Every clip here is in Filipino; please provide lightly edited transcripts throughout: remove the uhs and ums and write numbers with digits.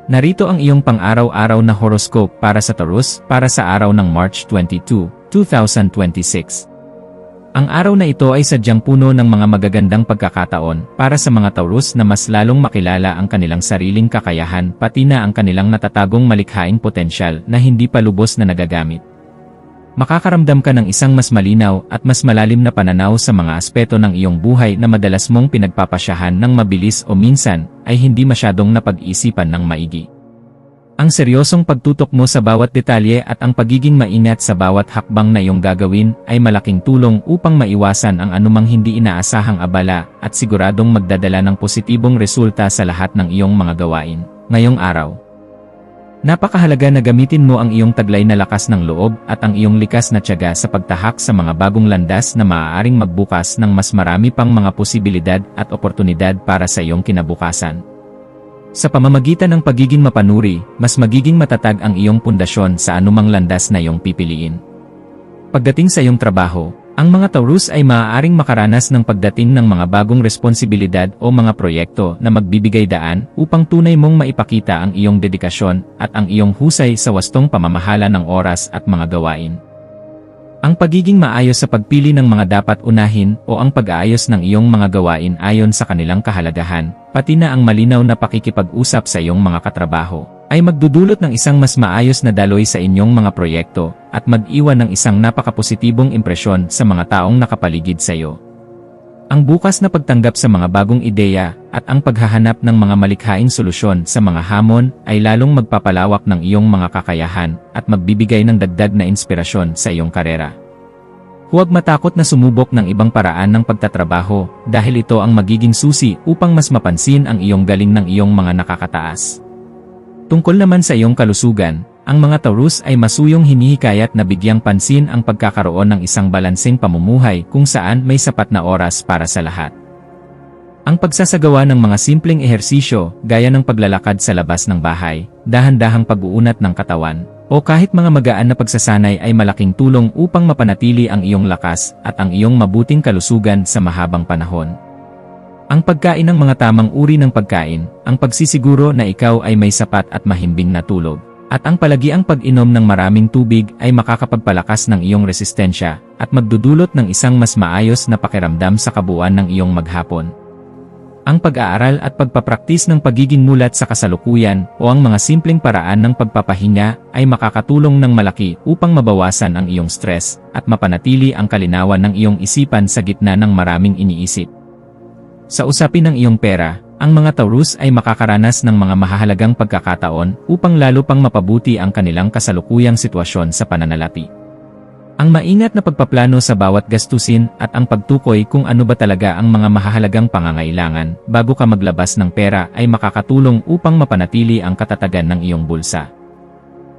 Narito ang iyong pang-araw-araw na horoscope para sa Taurus para sa araw ng March 22, 2026. Ang araw na ito ay sadyang puno ng mga magagandang pagkakataon para sa mga Taurus na mas lalong makilala ang kanilang sariling kakayahan pati na ang kanilang natatagong malikhaing potensyal na hindi pa lubos na nagagamit. Makakaramdam ka ng isang mas malinaw at mas malalim na pananaw sa mga aspeto ng iyong buhay na madalas mong pinagpapasyahan ng mabilis o minsan ay hindi masyadong napag-iisipan ng maigi. Ang seryosong pagtutok mo sa bawat detalye at ang pagiging maingat sa bawat hakbang na iyong gagawin ay malaking tulong upang maiwasan ang anumang hindi inaasahang abala at siguradong magdadala ng positibong resulta sa lahat ng iyong mga gawain. Ngayong araw, napakahalaga na gamitin mo ang iyong taglay na lakas ng loob at ang iyong likas na tiyaga sa pagtahak sa mga bagong landas na maaaring magbukas ng mas marami pang mga posibilidad at oportunidad para sa iyong kinabukasan. Sa pamamagitan ng pagiging mapanuri, mas magiging matatag ang iyong pundasyon sa anumang landas na iyong pipiliin. Pagdating sa iyong trabaho, ang mga Taurus ay maaaring makaranas ng pagdating ng mga bagong responsibilidad o mga proyekto na magbibigay daan upang tunay mong maipakita ang iyong dedikasyon at ang iyong husay sa wastong pamamahala ng oras at mga gawain. Ang pagiging maayos sa pagpili ng mga dapat unahin o ang pag-aayos ng iyong mga gawain ayon sa kanilang kahalagahan, pati na ang malinaw na pakikipag-usap sa iyong mga katrabaho, ay magdudulot ng isang mas maayos na daloy sa inyong mga proyekto at mag-iwan ng isang napakapositibong impresyon sa mga taong nakapaligid sa iyo. Ang bukas na pagtanggap sa mga bagong ideya at ang paghahanap ng mga malikhaing solusyon sa mga hamon ay lalong magpapalawak ng iyong mga kakayahan at magbibigay ng dagdag na inspirasyon sa iyong karera. Huwag matakot na sumubok ng ibang paraan ng pagtatrabaho dahil ito ang magiging susi upang mas mapansin ang iyong galing ng iyong mga nakakataas. Tungkol naman sa iyong kalusugan, ang mga Taurus ay masuyong hinihikayat na bigyang pansin ang pagkakaroon ng isang balanseng pamumuhay kung saan may sapat na oras para sa lahat. Ang pagsasagawa ng mga simpleng ehersisyo gaya ng paglalakad sa labas ng bahay, dahan-dahang pag-uunat ng katawan, o kahit mga magaan na pagsasanay ay malaking tulong upang mapanatili ang iyong lakas at ang iyong mabuting kalusugan sa mahabang panahon. Ang pagkain ng mga tamang uri ng pagkain, ang pagsisiguro na ikaw ay may sapat at mahimbing na tulog, at ang palagiang pag-inom ng maraming tubig ay makakapagpalakas ng iyong resistensya at magdudulot ng isang mas maayos na pakiramdam sa kabuuan ng iyong maghapon. Ang pag-aaral at pagpapraktis ng pagiging mulat sa kasalukuyan o ang mga simpleng paraan ng pagpapahinga ay makakatulong ng malaki upang mabawasan ang iyong stress at mapanatili ang kalinawan ng iyong isipan sa gitna ng maraming iniisip. Sa usapin ng iyong pera, ang mga Taurus ay makakaranas ng mga mahahalagang pagkakataon upang lalo pang mapabuti ang kanilang kasalukuyang sitwasyon sa pananalapi. Ang maingat na pagpaplano sa bawat gastusin at ang pagtukoy kung ano ba talaga ang mga mahahalagang pangangailangan bago ka maglabas ng pera ay makakatulong upang mapanatili ang katatagan ng iyong bulsa.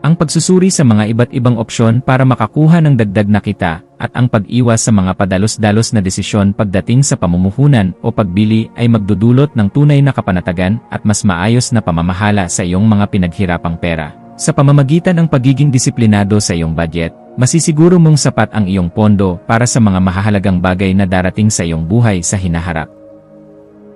Ang pagsusuri sa mga iba't ibang opsyon para makakuha ng dagdag na kita at ang pag-iwas sa mga padalos-dalos na desisyon pagdating sa pamumuhunan o pagbili ay magdudulot ng tunay na kapanatagan at mas maayos na pamamahala sa iyong mga pinaghirapang pera. Sa pamamagitan ng pagiging disiplinado sa iyong budget, masisiguro mong sapat ang iyong pondo para sa mga mahahalagang bagay na darating sa iyong buhay sa hinaharap.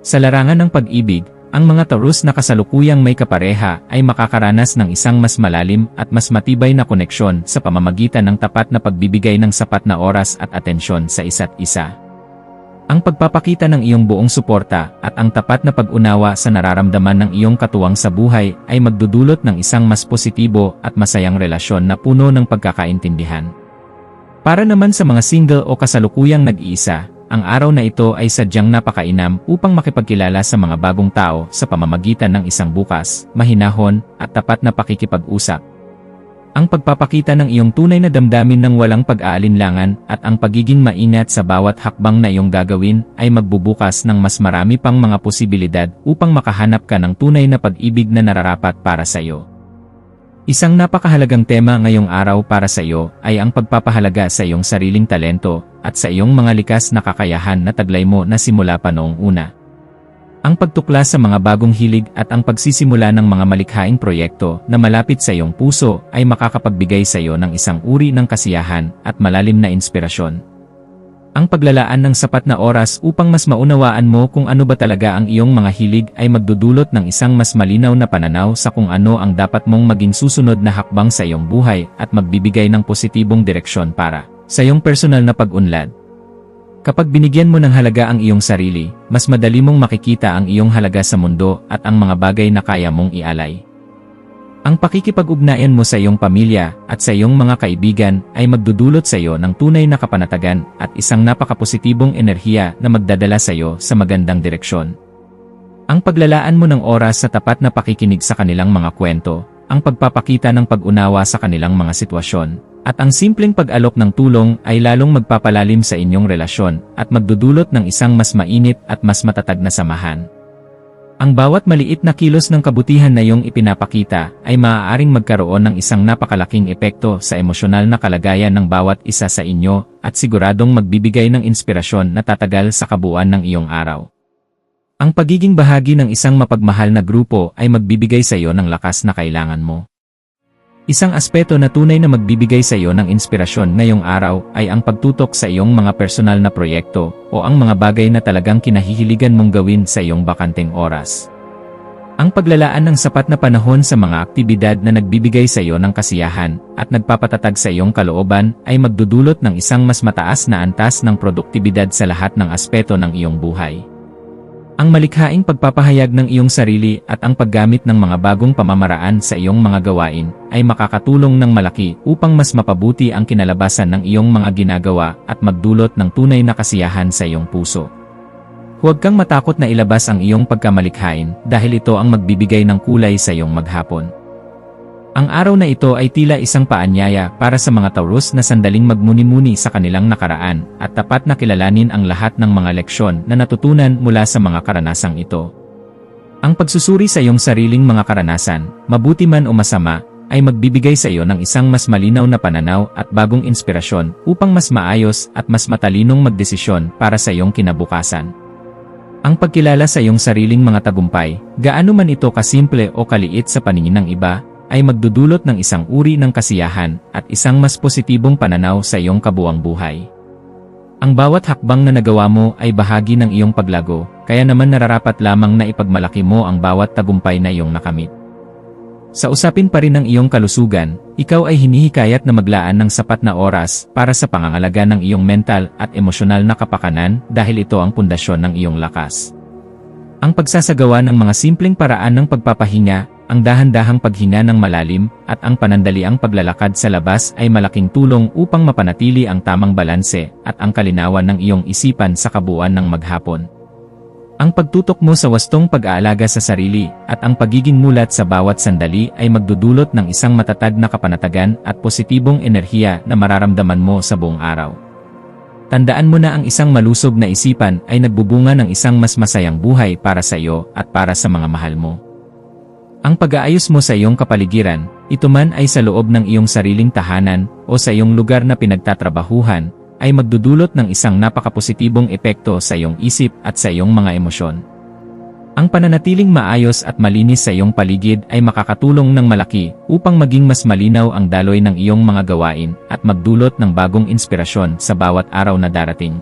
Sa larangan ng pag-ibig, ang mga Taurus na kasalukuyang may kapareha ay makakaranas ng isang mas malalim at mas matibay na koneksyon sa pamamagitan ng tapat na pagbibigay ng sapat na oras at atensyon sa isa't isa. Ang pagpapakita ng iyong buong suporta at ang tapat na pag-unawa sa nararamdaman ng iyong katuwang sa buhay ay magdudulot ng isang mas positibo at masayang relasyon na puno ng pagkakaintindihan. Para naman sa mga single o kasalukuyang nag-iisa, ang araw na ito ay sadyang napakainam upang makipagkilala sa mga bagong tao sa pamamagitan ng isang bukas, mahinahon, at tapat na pakikipag-usap. Ang pagpapakita ng iyong tunay na damdamin ng walang pag-aalinlangan at ang pagiging maingat sa bawat hakbang na iyong gagawin ay magbubukas ng mas marami pang mga posibilidad upang makahanap ka ng tunay na pag-ibig na nararapat para sa iyo. Isang napakahalagang tema ngayong araw para sa iyo ay ang pagpapahalaga sa iyong sariling talento at sa iyong mga likas na kakayahan na taglay mo na simula pa noong una. Ang pagtuklas sa mga bagong hilig at ang pagsisimula ng mga malikhaing proyekto na malapit sa iyong puso ay makakapagbigay sa iyo ng isang uri ng kasiyahan at malalim na inspirasyon. Ang paglalaan ng sapat na oras upang mas maunawaan mo kung ano ba talaga ang iyong mga hilig ay magdudulot ng isang mas malinaw na pananaw sa kung ano ang dapat mong maging susunod na hakbang sa iyong buhay at magbibigay ng positibong direksyon para sa iyong personal na pag-unlad. Kapag binigyan mo ng halaga ang iyong sarili, mas madali mong makikita ang iyong halaga sa mundo at ang mga bagay na kaya mong ialay. Ang pakikipag-ugnayan mo sa iyong pamilya at sa iyong mga kaibigan ay magdudulot sa iyo ng tunay na kapanatagan at isang napakapositibong enerhiya na magdadala sa iyo sa magandang direksyon. Ang paglalaan mo ng oras sa tapat na pakikinig sa kanilang mga kwento, ang pagpapakita ng pag-unawa sa kanilang mga sitwasyon, at ang simpleng pag-alok ng tulong ay lalong magpapalalim sa inyong relasyon at magdudulot ng isang mas mainit at mas matatag na samahan. Ang bawat maliit na kilos ng kabutihan na iyong ipinapakita ay maaaring magkaroon ng isang napakalaking epekto sa emosyonal na kalagayan ng bawat isa sa inyo at siguradong magbibigay ng inspirasyon na tatagal sa kabuuan ng iyong araw. Ang pagiging bahagi ng isang mapagmahal na grupo ay magbibigay sa iyo ng lakas na kailangan mo. Isang aspeto na tunay na magbibigay sa iyo ng inspirasyon ngayong araw ay ang pagtutok sa iyong mga personal na proyekto o ang mga bagay na talagang kinahihiligan mong gawin sa iyong bakanteng oras. Ang paglalaan ng sapat na panahon sa mga aktibidad na nagbibigay sa iyo ng kasiyahan at nagpapatatag sa iyong kalooban ay magdudulot ng isang mas mataas na antas ng produktibidad sa lahat ng aspeto ng iyong buhay. Ang malikhaing pagpapahayag ng iyong sarili at ang paggamit ng mga bagong pamamaraan sa iyong mga gawain ay makakatulong ng malaki upang mas mapabuti ang kinalabasan ng iyong mga ginagawa at magdulot ng tunay na kasiyahan sa iyong puso. Huwag kang matakot na ilabas ang iyong pagkamalikhain dahil ito ang magbibigay ng kulay sa iyong maghapon. Ang araw na ito ay tila isang paanyaya para sa mga Taurus na sandaling magmuni-muni sa kanilang nakaraan at tapat na kilalanin ang lahat ng mga leksyon na natutunan mula sa mga karanasang ito. Ang pagsusuri sa iyong sariling mga karanasan, mabuti man o masama, ay magbibigay sa iyo ng isang mas malinaw na pananaw at bagong inspirasyon upang mas maayos at mas matalinong magdesisyon para sa iyong kinabukasan. Ang pagkilala sa iyong sariling mga tagumpay, gaano man ito kasimple o kaliit sa paningin ng iba, ay magdudulot ng isang uri ng kasiyahan at isang mas positibong pananaw sa iyong kabuwang buhay. Ang bawat hakbang na nagawa mo ay bahagi ng iyong paglago, kaya naman nararapat lamang na ipagmalaki mo ang bawat tagumpay na iyong nakamit. Sa usapin pa rin ng iyong kalusugan, ikaw ay hinihikayat na maglaan ng sapat na oras para sa pangangalaga ng iyong mental at emosyonal na kapakanan dahil ito ang pundasyon ng iyong lakas. Ang pagsasagawa ng mga simpleng paraan ng pagpapahinga, ang dahan-dahang paghinga ng malalim, at ang panandaliang paglalakad sa labas ay malaking tulong upang mapanatili ang tamang balanse at ang kalinawan ng iyong isipan sa kabuuan ng maghapon. Ang pagtutok mo sa wastong pag-aalaga sa sarili at ang pagiging mulat sa bawat sandali ay magdudulot ng isang matatag na kapanatagan at positibong enerhiya na mararamdaman mo sa buong araw. Tandaan mo na ang isang malusog na isipan ay nagbubunga ng isang mas masayang buhay para sa iyo at para sa mga mahal mo. Ang pag-aayos mo sa iyong kapaligiran, ito man ay sa loob ng iyong sariling tahanan o sa iyong lugar na pinagtatrabahuhan, ay magdudulot ng isang napakapositibong epekto sa iyong isip at sa iyong mga emosyon. Ang pananatiling maayos at malinis sa iyong paligid ay makakatulong ng malaki upang maging mas malinaw ang daloy ng iyong mga gawain at magdulot ng bagong inspirasyon sa bawat araw na darating.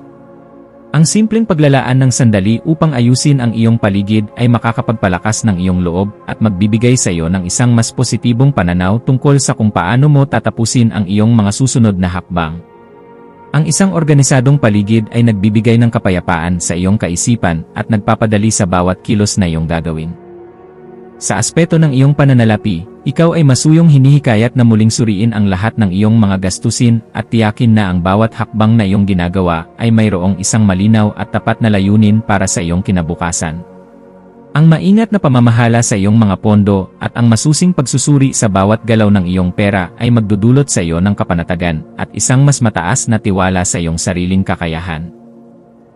Ang simpleng paglalaan ng sandali upang ayusin ang iyong paligid ay makakapagpalakas ng iyong loob at magbibigay sa iyo ng isang mas positibong pananaw tungkol sa kung paano mo tatapusin ang iyong mga susunod na hakbang. Ang isang organisadong paligid ay nagbibigay ng kapayapaan sa iyong kaisipan at nagpapadali sa bawat kilos na iyong gagawin. Sa aspeto ng iyong pananalapi, ikaw ay masuyong hinihikayat na muling suriin ang lahat ng iyong mga gastusin at tiyakin na ang bawat hakbang na iyong ginagawa ay mayroong isang malinaw at tapat na layunin para sa iyong kinabukasan. Ang maingat na pamamahala sa iyong mga pondo at ang masusing pagsusuri sa bawat galaw ng iyong pera ay magdudulot sa iyo ng kapanatagan at isang mas mataas na tiwala sa iyong sariling kakayahan.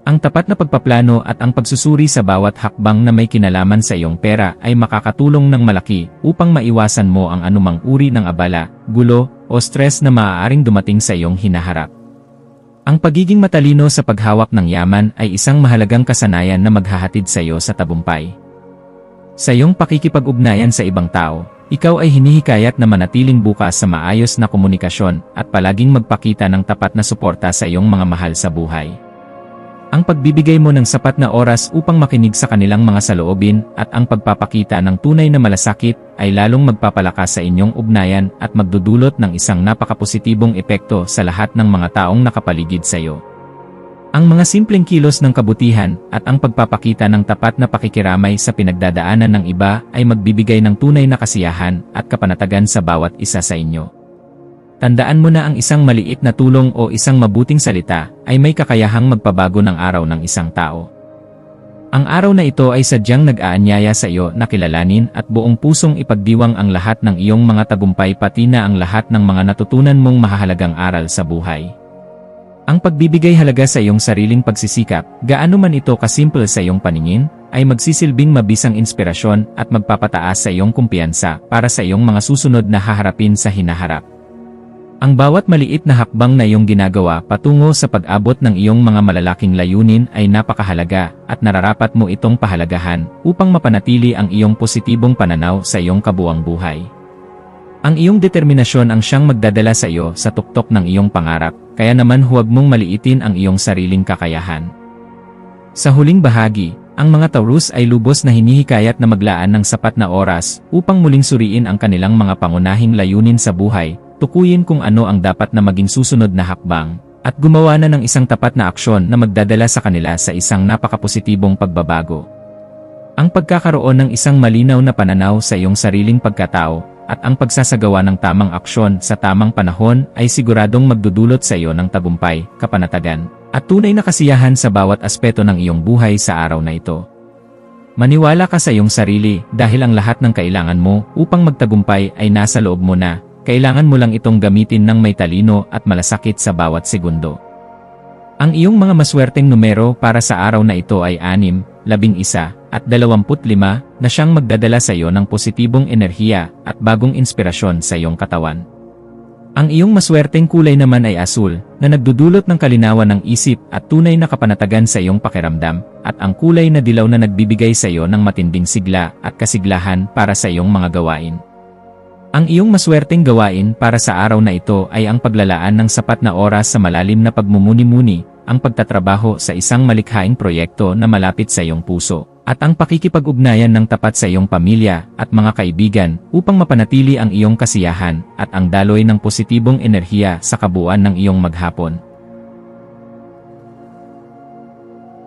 Ang tapat na pagpaplano at ang pagsusuri sa bawat hakbang na may kinalaman sa iyong pera ay makakatulong ng malaki upang maiwasan mo ang anumang uri ng abala, gulo, o stress na maaaring dumating sa iyong hinaharap. Ang pagiging matalino sa paghawak ng yaman ay isang mahalagang kasanayan na maghahatid sa iyo sa tagumpay. Sa iyong pakikipag-ugnayan sa ibang tao, ikaw ay hinihikayat na manatiling bukas sa maayos na komunikasyon at palaging magpakita ng tapat na suporta sa iyong mga mahal sa buhay. Ang pagbibigay mo ng sapat na oras upang makinig sa kanilang mga saloobin at ang pagpapakita ng tunay na malasakit ay lalong magpapalakas sa inyong ugnayan at magdudulot ng isang napakapositibong epekto sa lahat ng mga taong nakapaligid sa iyo. Ang mga simpleng kilos ng kabutihan at ang pagpapakita ng tapat na pakikiramay sa pinagdadaanan ng iba ay magbibigay ng tunay na kasiyahan at kapanatagan sa bawat isa sa inyo. Tandaan mo na ang isang maliit na tulong o isang mabuting salita ay may kakayahang magpabago ng araw ng isang tao. Ang araw na ito ay sadyang nag-aanyaya sa iyo na kilalanin at buong pusong ipagdiwang ang lahat ng iyong mga tagumpay pati na ang lahat ng mga natutunan mong mahahalagang aral sa buhay. Ang pagbibigay halaga sa iyong sariling pagsisikap, gaano man ito kasimple sa iyong paningin, ay magsisilbing mabisang inspirasyon at magpapataas sa iyong kumpiyansa para sa iyong mga susunod na haharapin sa hinaharap. Ang bawat maliit na hakbang na iyong ginagawa patungo sa pag-abot ng iyong mga malalaking layunin ay napakahalaga at nararapat mo itong pahalagahan upang mapanatili ang iyong positibong pananaw sa iyong kabuwang buhay. Ang iyong determinasyon ang siyang magdadala sa iyo sa tuktok ng iyong pangarap, kaya naman huwag mong maliitin ang iyong sariling kakayahan. Sa huling bahagi, ang mga Taurus ay lubos na hinihikayat na maglaan ng sapat na oras upang muling suriin ang kanilang mga pangunahing layunin sa buhay, tukuyin kung ano ang dapat na maging susunod na hakbang, at gumawa na ng isang tapat na aksyon na magdadala sa kanila sa isang napakapositibong pagbabago. Ang pagkakaroon ng isang malinaw na pananaw sa iyong sariling pagkatao, at ang pagsasagawa ng tamang aksyon sa tamang panahon ay siguradong magdudulot sa iyo ng tagumpay, kapanatagan, at tunay na kasiyahan sa bawat aspeto ng iyong buhay sa araw na ito. Maniwala ka sa iyong sarili dahil ang lahat ng kailangan mo upang magtagumpay ay nasa loob mo na. Kailangan mo lang itong gamitin ng may talino at malasakit sa bawat segundo. Ang iyong mga maswerteng numero para sa araw na ito ay 6, 11, at 25 na siyang magdadala sa iyo ng positibong enerhiya at bagong inspirasyon sa iyong katawan. Ang iyong maswerteng kulay naman ay asul, na nagdudulot ng kalinawan ng isip at tunay na kapanatagan sa iyong pakiramdam, at ang kulay na dilaw na nagbibigay sa iyo ng matinding sigla at kasiglahan para sa iyong mga gawain. Ang iyong maswerteng gawain para sa araw na ito ay ang paglalaan ng sapat na oras sa malalim na pagmumuni-muni, ang pagtatrabaho sa isang malikhaing proyekto na malapit sa iyong puso, at ang pakikipag-ugnayan ng tapat sa iyong pamilya at mga kaibigan upang mapanatili ang iyong kasiyahan at ang daloy ng positibong enerhiya sa kabuuan ng iyong maghapon.